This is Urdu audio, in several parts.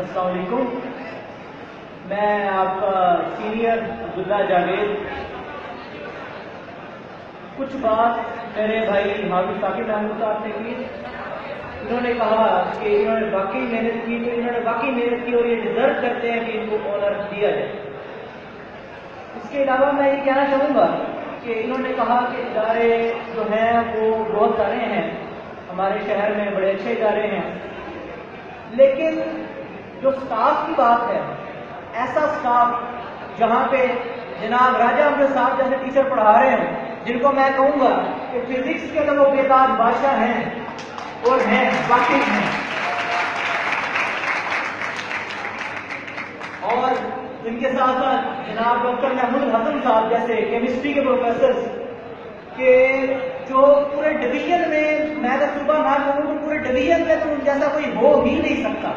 السلام علیکم. میں آپ کا سینئر عبداللہ جاوید. کچھ بات میرے بھائی حافظ ثاقب احمد صاحب نے کی. انہوں نے کہا کہ انہوں نے واقعی محنت کی، تو انہوں نے واقعی محنت کی اور یہ ڈیزرو کرتے ہیں کہ ان کو آنر دیا جائے. اس کے علاوہ میں یہ کہنا چاہوں گا کہ انہوں نے کہا کہ ادارے جو ہیں وہ بہت سارے ہیں ہمارے شہر میں، بڑے اچھے ادارے ہیں، لیکن جو سٹاف کی بات ہے، ایسا سٹاف جہاں پہ جناب راجہ امجد صاحب جیسے ٹیچر پڑھا رہے ہیں، جن کو میں کہوں گا کہ فزکس کے تو وہ بے تاج بادشاہ ہیں اور ہیں، واقعی ہیں. اور ان کے ساتھ ساتھ جناب ڈاکٹر محمود حسن صاحب جیسے کیمسٹری کے پروفیسر کہ جو پورے ڈویژن میں صبح نہ کہوں تو پورے ڈویژن میں تو ان جیسا کوئی ہو ہی نہیں سکتا.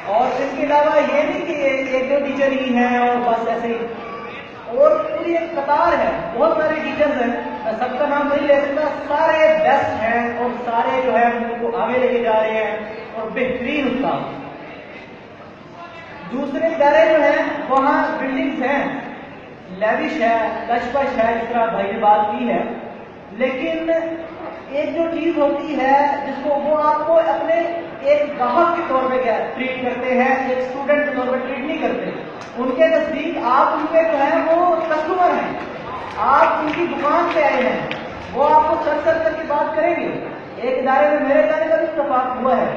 اور اس کے علاوہ یہ نہیں کہ ایک دو ٹیچر ہی ہیں اور بس ایسے ہی، اور پوری ایک قطار ہے، بہت سارے ٹیچرز ہیں، میں سب کا نام نہیں لے سکتا، سارے بیسٹ ہیں اور سارے جو ہے ان کو آگے لے کے جا رہے ہیں اور بہترین استاد. دوسرے ادارے جو ہیں وہاں بلڈنگز ہیں، لیوش ہے، کش پش ہے، اس طرح بھائی نے بات کی ہے، لیکن ایک جو چیز ہوتی ہے جس کو وہ آپ کو اپنے ایک گاہک کے طور پہ ٹریٹ کرتے ہیں، ایک اسٹوڈنٹ کے طور پہ ٹریٹ نہیں کرتے. ان کے نزدیک آپ ان کے جو ہیں وہ کسٹمر ہیں، آپ ان کی دکان پہ آئے ہیں، وہ آپ کو سر کر کے بات کریں گے. ایک ادارے میں میرے ادارے کا بھی اتفاق ہوا ہے،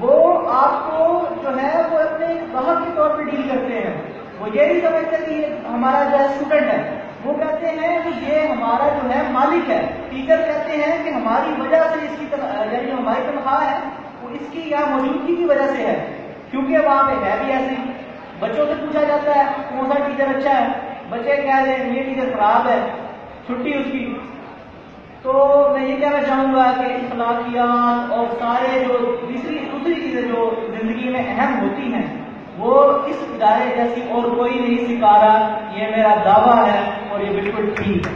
وہ آپ کو جو ہے وہ اپنے گاہک کے طور پہ ڈیل کرتے ہیں. وہ یہ نہیں سمجھتے کہ یہ ہمارا جو ہے اسٹوڈنٹ ہے، وہ کہتے ہیں کہ یہ ہمارا جو ہے مالک ہے. ٹیچر کہتے ہیں کہ ہماری وجہ سے اس کی یعنی جو ہماری تنخواہ ہے وہ اس کی یا موجودگی کی وجہ سے ہے، کیونکہ وہاں پہ ہے بھی ایسے ہی. بچوں سے پوچھا جاتا ہے کون سا ٹیچر اچھا ہے، بچے کہہ رہے ہیں یہ ٹیچر خراب ہے، چھٹی اس کی. تو میں یہ کہنا چاہوں گا کہ اخلاقیات اور سارے جو دوسری چیزیں جو زندگی میں اہم ہوتی ہیں وہ اس ادارے جیسی اور کوئی نہیں سکھا رہا. یہ میرا دعویٰ ہے اور یہ بالکل ٹھیک ہے.